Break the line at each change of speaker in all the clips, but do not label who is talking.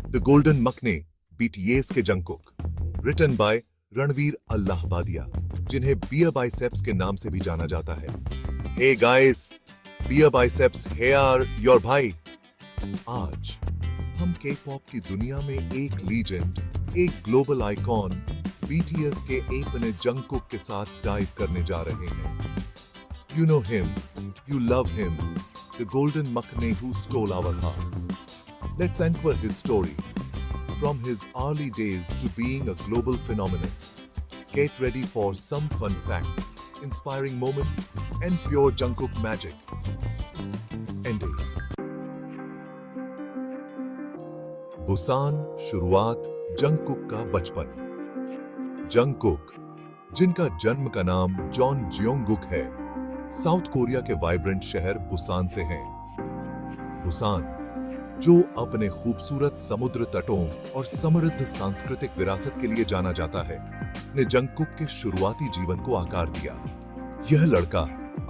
The golden मकने, BTS के Jungkook. Written by Ranveer Allahbadia, जिन्हें बियर बाइसेप्स के नाम से भी जाना जाता है। Hey guys, Beer Biceps here your भाई। आज हम के पॉप की दुनिया में एक लीजेंड, एक ग्लोबल आइकॉन बीटीएस के एपने जंगकुक के साथ डाइव करने जा रहे हैं। You know him, you love him, the golden makne who stole our hearts. Let's uncover his story, from his early days to being a global phenomenon. Get ready for some fun facts, inspiring moments, and pure Jungkook magic. Ending. Busan, शुरुआत, Jungkook का बचपन। Jungkook, जिनका जन्म का नाम John जियोंगुक है, south Korea के vibrant शहर बुसान से हैं। बुसान, जो अपने खूबसूरत समुद्र तटों और समृद्ध सांस्कृतिक विरासत के लिए जाना जाता है, ने जंगकुक के शुरुआती जीवन को आकार दिया। यह लड़का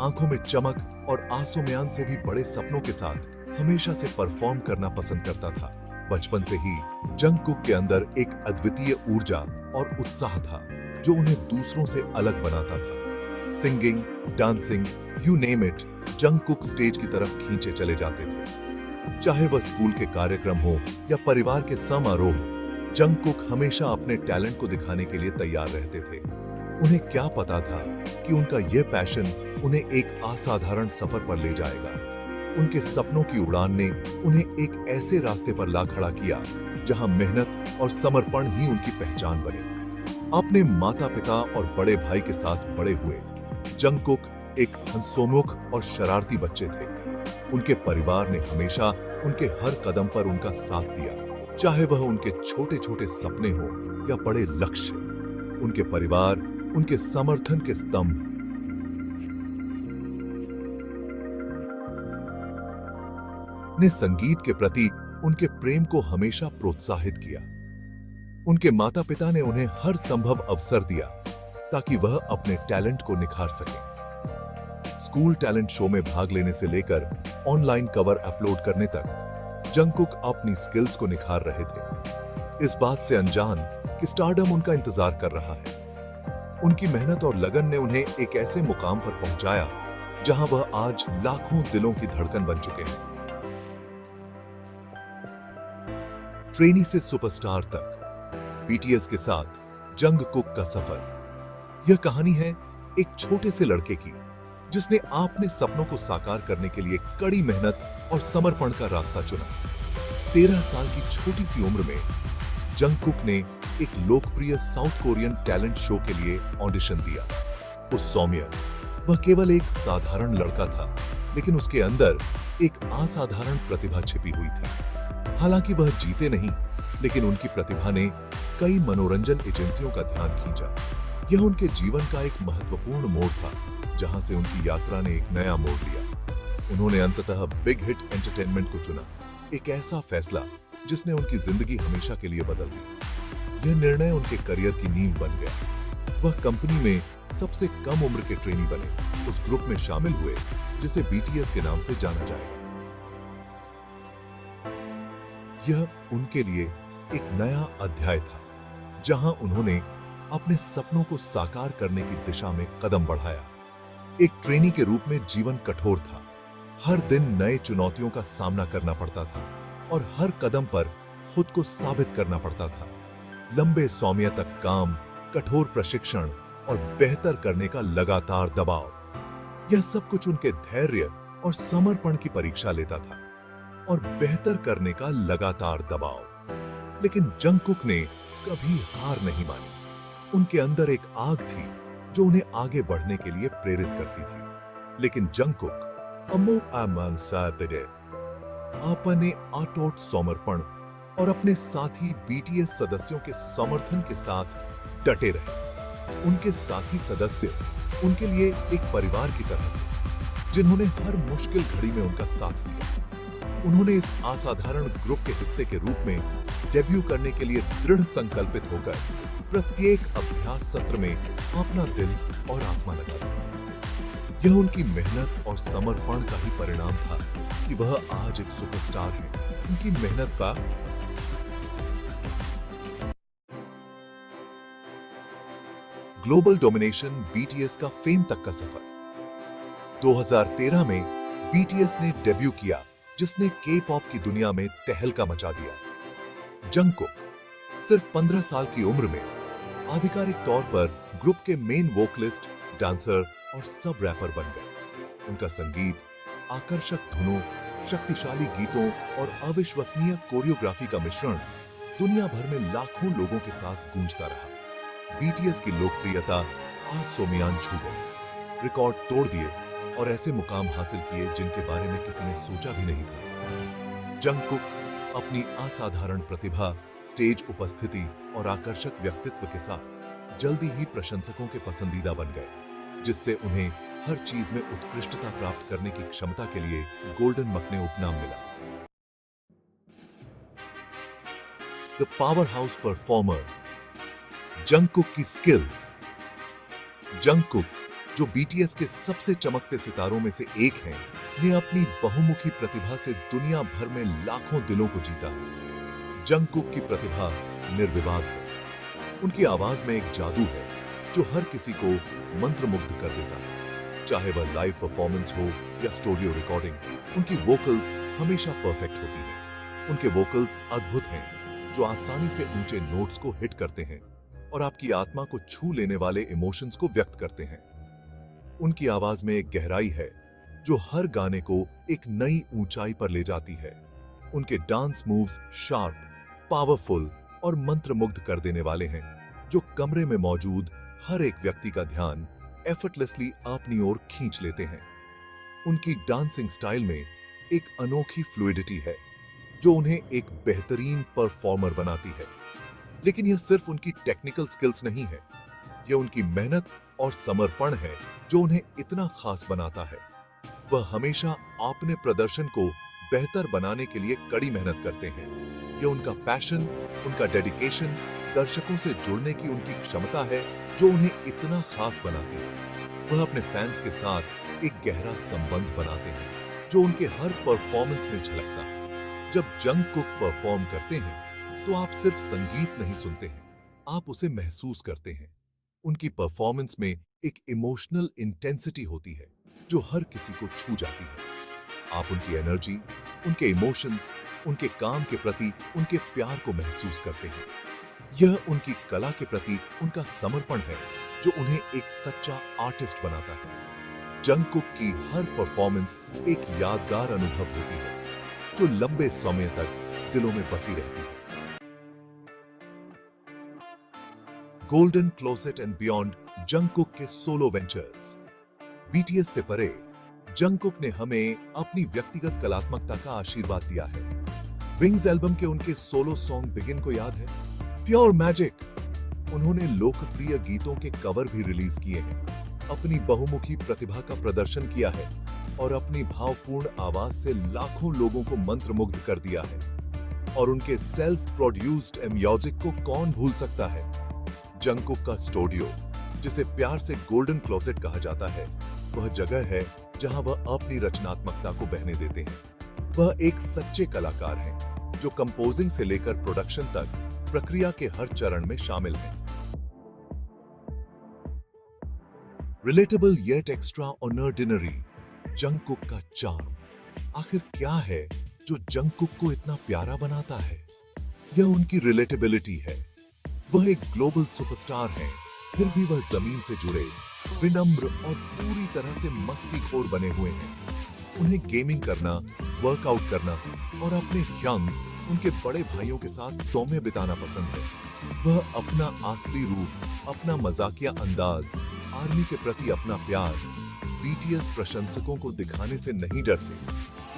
आंखों में चमक और आंसू-म्यान से भी बड़े सपनों के साथ हमेशा से परफॉर्म करना पसंद करता था। बचपन से ही जंगकुक के अंदर एक अद्वितीय ऊर्जा और उत्साह था, जो उन्हें दूसरों से अलग बनाता था। Singing, dancing, you name it, Jungkook stage की तरफ खींचे चले जाते थे। चाहे वह स्कूल के कार्यक्रम हो या परिवार के समारोह, जंगकुक हमेशा अपने टैलेंट को दिखाने के लिए तैयार रहते थे। उन्हें क्या पता था कि उनका यह पैशन उन्हें एक असाधारण सफर पर ले जाएगा। उनके सपनों की उड़ान ने उन्हें एक ऐसे रास्ते पर ला खड़ा किया जहां मेहनत और समर्पण ही उनकी पहचान बने। अपने माता-पिता और बड़े भाई के साथ बड़े हुए जंगकुक एक हंसोमुख और शरारती बच्चे थे। उनके परिवार ने हमेशा उनके हर कदम पर उनका साथ दिया, चाहे वह उनके छोटे-छोटे सपने हो या बड़े लक्ष्य। उनके परिवार उनके समर्थन के स्तंभ ने संगीत के प्रति उनके प्रेम को हमेशा प्रोत्साहित किया। उनके माता-पिता ने उन्हें हर संभव अवसर दिया ताकि वह अपने टैलेंट को निखार सके। स्कूल टैलेंट शो में भाग लेने से लेकर ऑनलाइन कवर अपलोड करने तक जंगकुक अपनी स्किल्स को निखार रहे थे, इस बात से अनजान कि स्टारडम उनका इंतजार कर रहा है। उनकी मेहनत और लगन ने उन्हें एक ऐसे मुकाम पर पहुंचाया जहां वह आज लाखों दिलों की धड़कन बन चुके हैं। ट्रेनी से सुपरस्टार तक बीटीएस के साथ जंगकुक का सफर। यह कहानी है एक छोटे से लड़के की, जिसने अपने सपनों को साकार करने के लिए कड़ी मेहनत और समर्पण का रास्ता चुना। 13 साल की छोटी सी उम्र में जंगकुक ने एक लोकप्रिय साउथ कोरियन टैलेंट शो के लिए ऑडिशन दिया। उस सौम्य, वह केवल एक साधारण लड़का था, लेकिन उसके अंदर एक असाधारण प्रतिभा छिपी हुई थी। हालांकि वह जीते नहीं, लेकिन उनकी प्रतिभा ने कई मनोरंजन एजेंसियों का ध्यान खींचा। यह उनके जीवन का एक महत्वपूर्ण मोड़ था, जहां से उनकी यात्रा ने एक नया मोड़ लिया। उन्होंने अंततः बिग हिट एंटरटेनमेंट को चुना, एक ऐसा फैसला जिसने उनकी जिंदगी हमेशा के लिए बदल दी। यह निर्णय उनके करियर की नींव बन गया। वह कंपनी में सबसे कम उम्र के ट्रेनी बने, उस ग्रुप में शामिल हुए जिसे बीटीएस के नाम से जाना जाएगा। यह उनके लिए एक नया अध्याय था, जहां उन्होंने अपने सपनों को साकार करने की दिशा में कदम बढ़ाया। एक ट्रेनी के रूप में जीवन कठोर था। हर दिन नए चुनौतियों का सामना करना पड़ता था और हर कदम पर खुद को साबित करना पड़ता था। लंबे सौम्य तक काम, कठोर प्रशिक्षण और बेहतर करने का लगातार दबाव, यह सब कुछ उनके धैर्य और समर्पण की परीक्षा लेता था। और बेहतर करने का लगातार दबाव। लेकिन जंगकुक ने कभी हार नहीं मानी। उनके अंदर एक आग थी जो उन्हें आगे बढ़ने के लिए प्रेरित करती थी। लेकिन जंगकुक अपने अटूट समर्पण और अपने साथी बीटीएस सदस्यों के समर्थन के साथ डटे रहे। उनके साथी सदस्य उनके लिए एक परिवार की तरह थे, जिन्होंने हर मुश्किल घड़ी में उनका साथ दिया। उन्होंने इस असाधारण ग्रुप के हिस्से के रूप में डेब्यू करने के लिए दृढ़ संकल्पित होकर प्रत्येक अभ्यास सत्र में अपना दिल और आत्मा लगा दी। यह उनकी मेहनत और समर्पण का ही परिणाम था कि वह आज एक सुपरस्टार है। उनकी मेहनत का ग्लोबल डोमिनेशन, बीटीएस का फेम तक का सफर। 2013 में बीटीएस ने डेब्यू किया, जिसने के पॉप की दुनिया में तहलका मचा दिया। जंगकुक सिर्फ 15 साल की उम्र में आधिकारिक तौर पर ग्रुप के मेन वोकलिस्ट, डांसर और सब रैपर बन गए। उनका संगीत आकर्षक धुनों, शक्तिशाली गीतों और अविश्वसनीय कोरियोग्राफी का मिश्रण दुनिया भर में लाखों लोगों के साथ गूंजता रहा। बीटीएस की लोकप्रियता आसमां छू गई, रिकॉर्ड तोड़ दिए और ऐसे मुकाम हासिल किए जिनके बारे में किसी ने सोचा भी नहीं था। जंगकुक अपनी असाधारण प्रतिभा, स्टेज उपस्थिति और आकर्षक व्यक्तित्व के साथ जल्दी ही प्रशंसकों के पसंदीदा बन गए, जिससे उन्हें हर चीज में उत्कृष्टता प्राप्त करने की क्षमता के लिए गोल्डन मकने उपनाम मिला। The power house performer, Jungkook की स्किल्स। जंगकुक, जो बीटीएस के सबसे चमकते सितारों में से एक हैं, ने अपनी बहुमुखी प्रतिभा से दुनिया भर में लाखों दिलों को जीता। जंगकुक की प्रतिभा निर्विवाद है। उनकी आवाज में एक जादू है जो हर किसी को मंत्रमुग्ध कर देता है। चाहे वह लाइव परफॉर्मेंस हो या स्टूडियो रिकॉर्डिंग, उनकी वोकल्स हमेशा परफेक्ट होती हैं। उनके वोकल्स अद्भुत हैं, जो आसानी से ऊंचे नोट्स को हिट करते हैं और आपकी आत्मा को छू लेने वाले इमोशंस को व्यक्त करते हैं। उनकी आवाज में एक गहराई है जो हर गाने को एक नई ऊंचाई पर ले जाती है। उनके डांस मूव्स शार्प, पावरफुल और मंत्रमुग्ध कर देने वाले हैं, जो कमरे में मौजूद हर एक व्यक्ति का ध्यान एफर्टलेसली अपनी ओर खींच लेते हैं। उनकी डांसिंग स्टाइल में एक अनोखी फ्लूइडिटी है जो उन्हें एक बेहतरीन परफॉर्मर बनाती है। लेकिन यह सिर्फ उनकी टेक्निकल स्किल्स नहीं है, यह उनकी मेहनत और समर्पण है जो उन्हें इतना खास बनाता है। वह हमेशा अपने प्रदर्शन को बेहतर बनाने के लिए कड़ी मेहनत करते हैं। यह उनका पैशन, उनका डेडिकेशन, दर्शकों से जुड़ने की उनकी क्षमता है जो उन्हें इतना खास बनाती है। वह अपने फैंस के साथ एक गहरा संबंध बनाते हैं जो उनके हर परफॉर्मेंस में झलकता है। जब जंगकुक परफॉर्म करते हैं तो आप सिर्फ संगीत नहीं सुनते हैं, आप उसे महसूस करते हैं। उनकी परफॉर्मेंस में एक इमोशनल इंटेंसिटी होती है जो हर किसी को छू जाती है। आप उनकी एनर्जी, उनके इमोशंस, उनके काम के प्रति उनके प्यार को महसूस करते हैं। यह उनकी कला के प्रति उनका समर्पण है जो उन्हें एक सच्चा आर्टिस्ट बनाता है। जंगकुक की हर परफॉर्मेंस एक यादगार अनुभव होती है जो लंबे समय तक दिलों में बसी रहती है। Golden closet and beyond, Jungkook के सोलो वेंचर्स। बीटीएस से परे जंगकुक ने हमें अपनी व्यक्तिगत कलात्मकता का आशीर्वाद दिया है। विंग्स एल्बम के उनके सोलो सॉन्ग बिगिन को याद है? Pure magic. उन्होंने लोकप्रिय गीतों के कवर भी रिलीज किए हैं, अपनी बहुमुखी प्रतिभा का प्रदर्शन किया है और अपनी भावपूर्ण आवाज से लाखों लोगों को मंत्रमुग्ध कर दिया है। और उनके सेल्फ प्रोड्यूस्ड म्यूजिक को कौन भूल सकता है? जंगकुक का स्टूडियो, जिसे प्यार से गोल्डन क्लोसेट कहा जाता है, वह जगह है जहां वह अपनी रचनात्मकता को बहने देते हैं। वह एक सच्चे कलाकार हैं जो कंपोजिंग से लेकर प्रोडक्शन तक प्रक्रिया के हर चरण में शामिल हैं। Relatable yet extra ordinary, Jungkook का चार्म। आखिर क्या है जो जंगकुक को इतना प्यारा बनाता है? यह उनकी रिलेटेबिलिटी है। वह एक ग्लोबल सुपरस्टार हैं, फिर भी वह जमीन से जुड़े, विनम्र और पूरी तरह से मस्तीखोर बने हुए हैं। उन्हें गेमिंग करना, वर्कआउट करना और अपने यंग्स, उनके बड़े भाइयों के साथ समय बिताना पसंद है। वह अपना असली रूप, अपना मजाकिया अंदाज, आर्मी के प्रति अपना प्यार बीटीएस प्रशंसकों को दिखाने से नहीं डरते।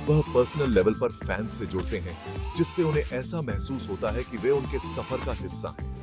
वह पर्सनल लेवल पर फैंस से जुड़ते हैं, जिससे उन्हें ऐसा महसूस होता है कि वे उनके सफर का हिस्सा हैं।